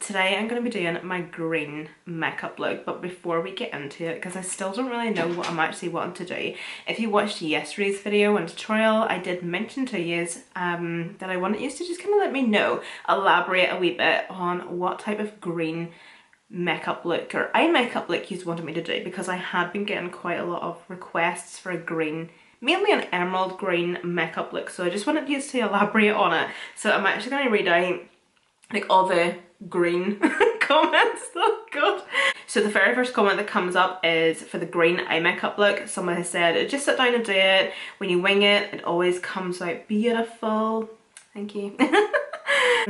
Today I'm going to be doing my green makeup look, but before we get into it, because I still don't really know what I'm actually wanting to do. If you watched yesterday's video and tutorial, I did mention to you that I wanted you to just kind of let me know, elaborate a wee bit on what type of green makeup look or eye makeup look you wanted me to do, because I had been getting quite a lot of requests for a green, mainly an emerald green makeup look, so I just wanted you to elaborate on it. So I'm actually going to read out like all the green comments. Oh god. So the very first comment that comes up is for the green eye makeup look. Someone has said, just sit down and do it. When you wing it, it always comes out beautiful. Thank you.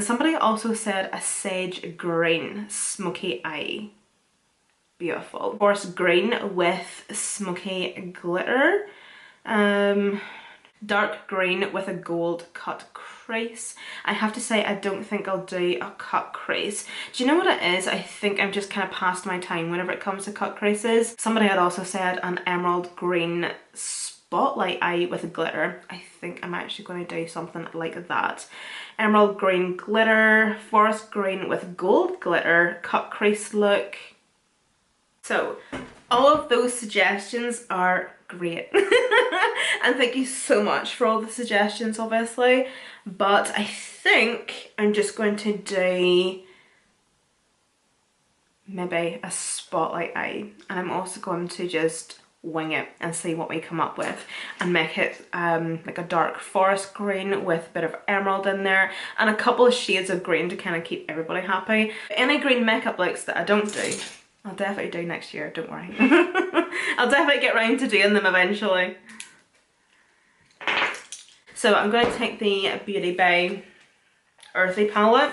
Somebody also said a sage green smoky eye. Beautiful. Forest green with smoky glitter. Dark green with a gold cut crease. I have to say, I don't think I'll do a cut crease. Do you know what it is? I think I'm just kind of past my time whenever it comes to cut creases. Somebody had also said an emerald green spotlight eye with a glitter. I think I'm actually going to do something like that. Emerald green glitter, forest green with gold glitter, cut crease look. So all of those suggestions are great. And thank you so much for all the suggestions, obviously, but I think I'm just going to do maybe a spotlight eye, and I'm also going to just wing it and see what we come up with and make it like a dark forest green with a bit of emerald in there and a couple of shades of green to kind of keep everybody happy. Any green makeup looks that I don't do, I'll definitely do next year, don't worry. I'll definitely get round to doing them eventually. So I'm going to take the Beauty Bay Earthy palette.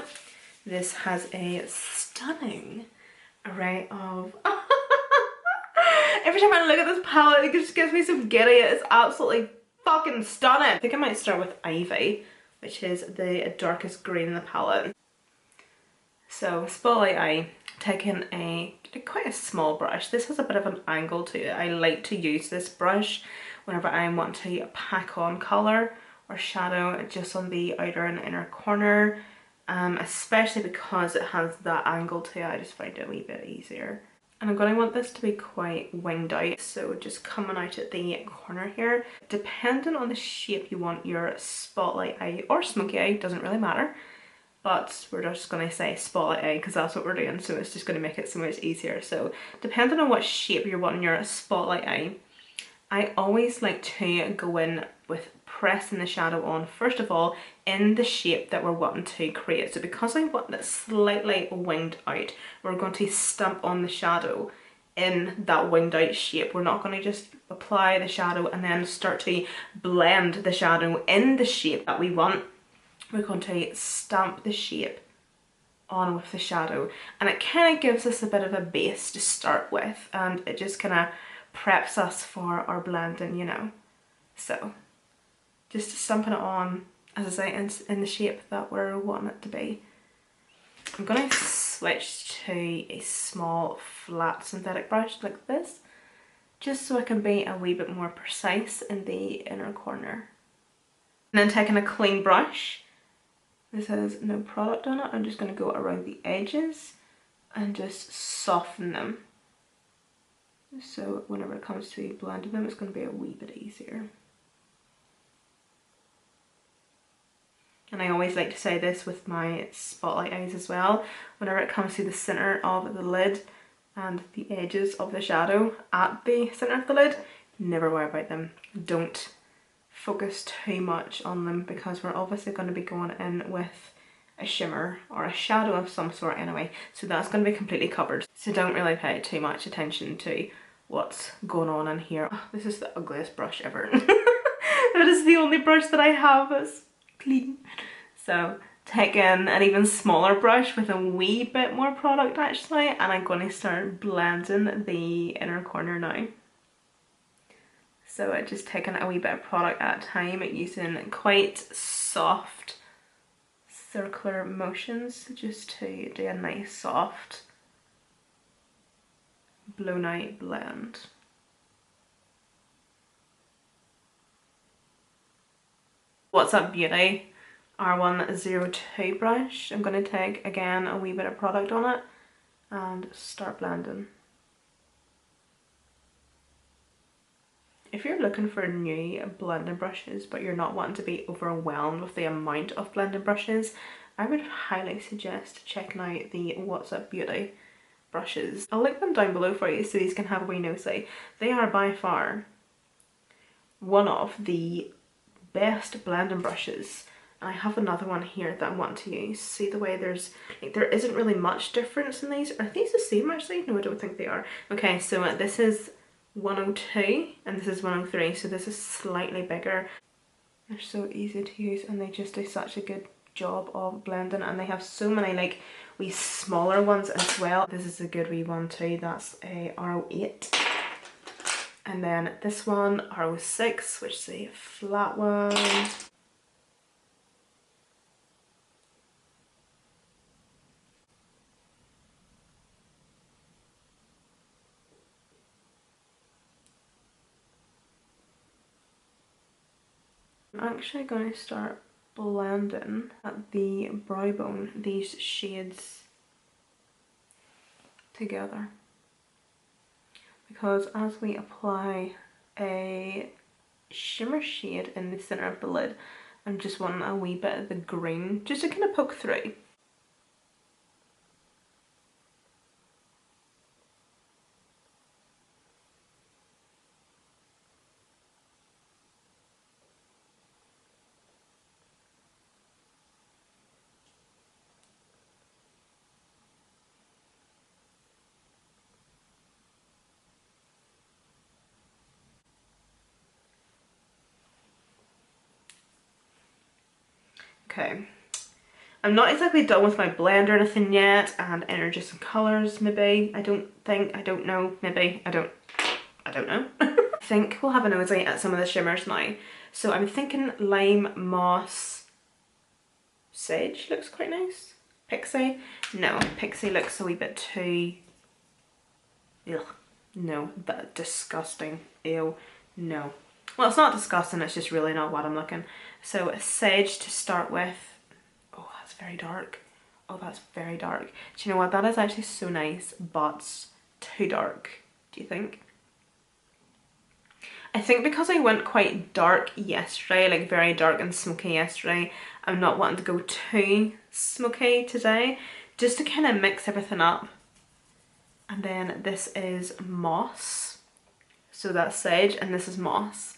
This has a stunning array of... Every time I look at this palette, it just gives me some giddy. It's absolutely fucking stunning. I think I might start with Ivy, which is the darkest green in the palette. So Spotlight Eye, taking quite a small brush. This has a bit of an angle to it. I like to use this brush whenever I want to pack on colour or shadow just on the outer and inner corner, especially because it has that angle to it. I just find it a wee bit easier. And I'm going to want this to be quite winged out, so just coming out at the corner here. Depending on the shape you want your spotlight eye or smoky eye, doesn't really matter. But we're just going to say spotlight eye because that's what we're doing, so it's just going to make it so much easier. So depending on what shape you're wanting your spotlight eye, I always like to go in with pressing the shadow on first of all in the shape that we're wanting to create. So because I want it slightly winged out, we're going to stamp on the shadow in that winged out shape. We're not going to just apply the shadow and then start to blend the shadow in the shape that we want. We're going to stamp the shape on with the shadow, and it kind of gives us a bit of a base to start with, and it just kind of preps us for our blending, you know. So just stamping it on, as I say, in the shape that we're wanting it to be. I'm going to switch to a small flat synthetic brush like this, just so I can be a wee bit more precise in the inner corner. And then taking a clean brush, this has no product on it, I'm just going to go around the edges and just soften them. So whenever it comes to blending them, it's going to be a wee bit easier. And I always like to say this with my spotlight eyes as well. Whenever it comes to the centre of the lid and the edges of the shadow at the centre of the lid, never worry about them. Don't focus too much on them, because we're obviously going to be going in with a shimmer or a shadow of some sort anyway, so that's going to be completely covered, so don't really pay too much attention to what's going on in here. Oh, this is the ugliest brush ever. It is the only brush that I have that's clean. So taking an even smaller brush with a wee bit more product actually, and I'm going to start blending the inner corner now. So just taking a wee bit of product at a time, using quite soft circular motions just to do a nice soft blown out blend. What's up, beauty? R102 brush. I'm going to take again a wee bit of product on it and start blending. If you're looking for new blending brushes but you're not wanting to be overwhelmed with the amount of blending brushes, I would highly suggest checking out the What's Up Beauty brushes. I'll link them down below for you so you can have a wee nosy. They are by far one of the best blending brushes. And I have another one here that I want to use. See the way there isn't really much difference in these. Are these the same actually? No, I don't think they are. Okay, so this is 102 and this is 103, so this is slightly bigger. They're so easy to use and they just do such a good job of blending, and they have so many like wee smaller ones as well. This is a good wee one too. That's a R08. And then this one, R06, which is a flat one. I'm actually going to start blending at the brow bone these shades together, because as we apply a shimmer shade in the centre of the lid, I'm just wanting a wee bit of the green just to kind of poke through. Okay, I'm not exactly done with my blend or anything yet, and energy some colours maybe, I don't know, maybe, I don't know. I think we'll have a nosy at some of the shimmers now. So I'm thinking Lime, Moss, Sage looks quite nice. Pixie? No, Pixie looks a wee bit too, ugh, no, but disgusting, ew, no. Well, it's not disgusting, it's just really not what I'm looking. So Sage to start with. Oh, that's very dark. Oh, that's very dark. Do you know what? That is actually so nice, but too dark, do you think? I think because I went quite dark yesterday, like very dark and smoky yesterday, I'm not wanting to go too smoky today, just to kind of mix everything up. And then this is Moss. So that's Sage and this is Moss.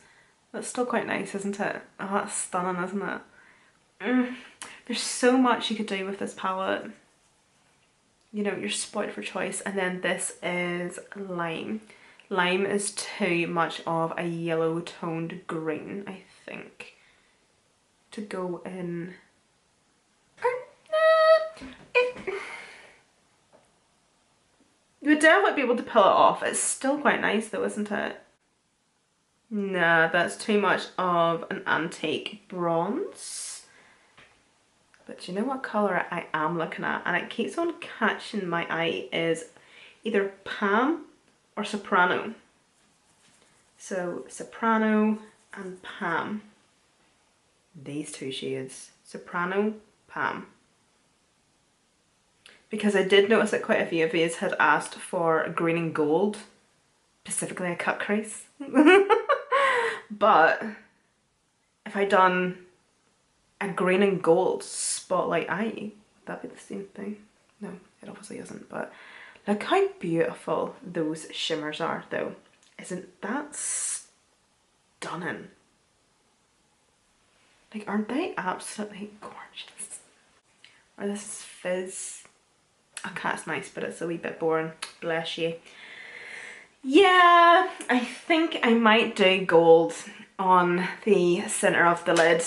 That's still quite nice, isn't it? Oh, that's stunning, isn't it? There's so much you could do with this palette. You know, you're spoiled for choice. And then this is Lime. Lime is too much of a yellow toned green, I think, to go in. You would definitely be able to pull it off. It's still quite nice though, isn't it? Nah, that's too much of an antique bronze. But do you know what colour I am looking at? And it keeps on catching my eye is either Palm or Soprano. So Soprano and Palm. These two shades. Soprano, Palm. Because I did notice that quite a few of these had asked for green and gold. Specifically a cut crease. But if I done a green and gold spotlight eye, would that be the same thing? No, it obviously isn't, but look how beautiful those shimmers are though. Isn't that stunning? Like, aren't they absolutely gorgeous? Or this is Fizz. Okay, it's nice, but it's a wee bit boring. Bless you. Yeah, I think I might do gold on the centre of the lid.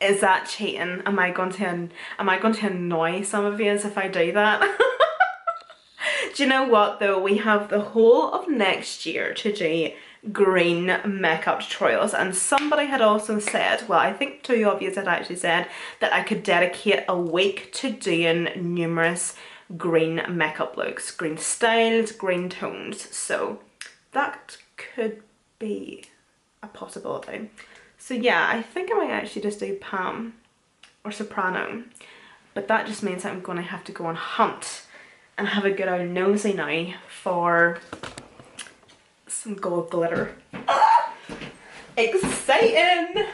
Is that cheating? Am I going to annoy some of you if I do that? Do you know what though? We have the whole of next year to do green makeup tutorials, and somebody had also said, well, I think two of you had actually said that I could dedicate a week to doing numerous green makeup looks, green styles, green tones, so that could be a possibility. So yeah, I think I might actually just do Palm or soprano. But that just means that I'm going to have to go on hunt and have a good old nosy now for some gold glitter. Ah! Exciting!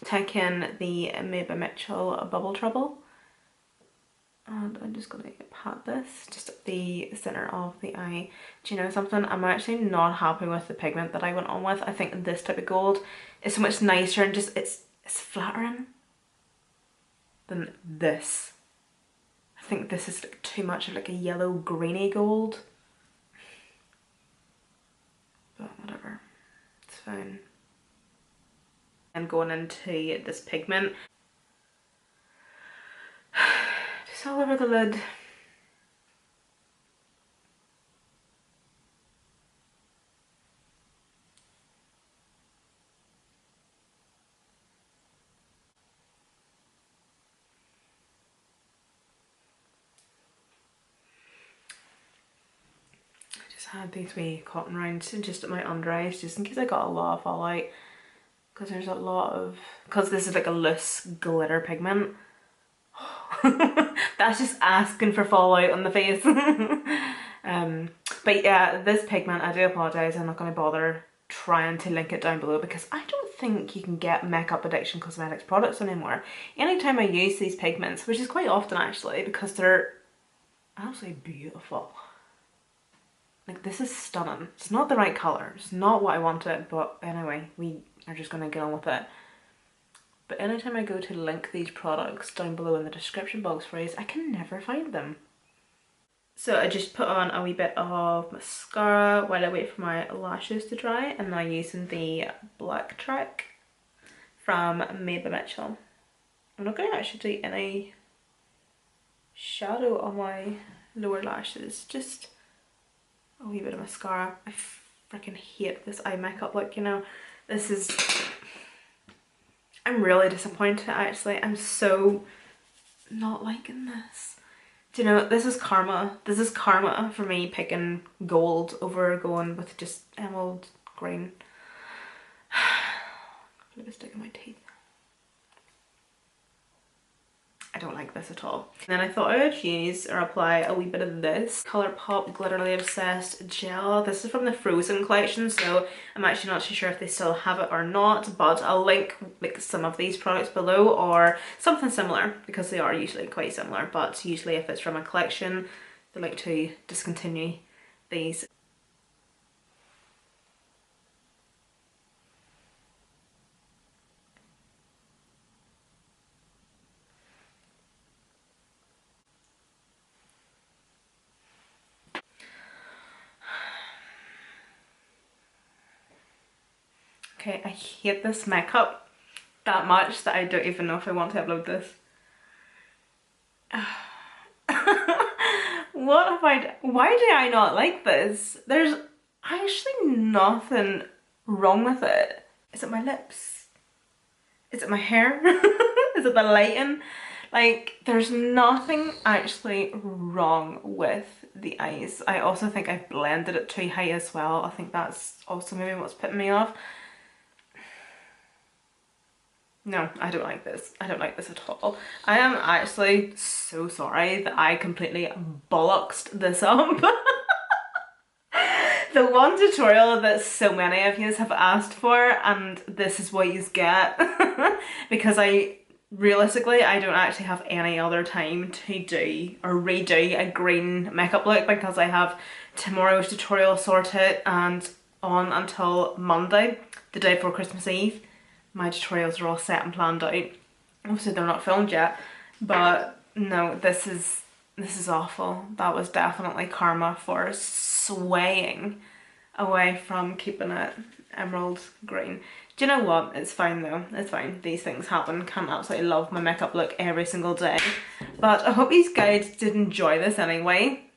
Taking the Maybe Mitchell Bubble Trouble, and I'm just gonna pat this just at the center of the eye. Do you know something? I'm actually not happy with the pigment that I went on with. I think this type of gold is so much nicer and just it's flattering than this. I think this is like too much of like a yellow greeny gold, but whatever, it's fine. And going into this pigment just all over the lid. I just had these wee cotton rounds just at my under eyes just in case I got a lot of fallout, because there's a lot of, because this is like a loose glitter pigment. That's just asking for fallout on the face. But yeah, this pigment, I do apologise, I'm not going to bother trying to link it down below because I don't think you can get makeup addiction cosmetics products anymore. Anytime I use these pigments, which is quite often actually, because they're absolutely beautiful. Like, this is stunning. It's not the right colour, it's not what I wanted, but anyway, we are just going to get on with it. But anytime I go to link these products down below in the description box for you, I can never find them. So I just put on a wee bit of mascara while I wait for my lashes to dry, and now using the Black Track from Maybe Mitchell. I'm not going to actually do any shadow on my lower lashes, just a wee bit of mascara. I freaking hate this eye makeup look, you know. This is... I'm really disappointed actually. I'm so not liking this. Do you know, this is karma. This is karma for me picking gold over going with just emerald green. Lipstick in my teeth. I don't like this at all. Then I thought I would use or apply a wee bit of this Colourpop Glitterly Obsessed gel. This is from the Frozen collection, so I'm actually not too sure if they still have it or not, but I'll link like some of these products below or something similar because they are usually quite similar, but usually if it's from a collection they like to discontinue these. Okay, I hate this makeup that much that I don't even know if I want to upload this. What have I done? Why do I not like this? There's actually nothing wrong with it. Is it my lips? Is it my hair? Is it the lighting? Like, there's nothing actually wrong with the eyes. I also think I've blended it too high as well. I think that's also maybe what's putting me off. No, I don't like this. I don't like this at all. I am actually so sorry that I completely bollocksed this up. The one tutorial that so many of you have asked for, and this is what you get. Because realistically, I don't actually have any other time to do or redo a green makeup look because I have tomorrow's tutorial sorted and on until Monday, the day before Christmas Eve. My tutorials are all set and planned out. Obviously they're not filmed yet, but no, this is awful. That was definitely karma for swaying away from keeping it emerald green. Do you know what? It's fine though. It's fine. These things happen. Can't absolutely love my makeup look every single day. But I hope you guys did enjoy this anyway.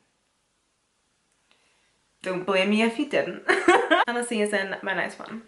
Don't blame me if you didn't. And I'll see you in my next one.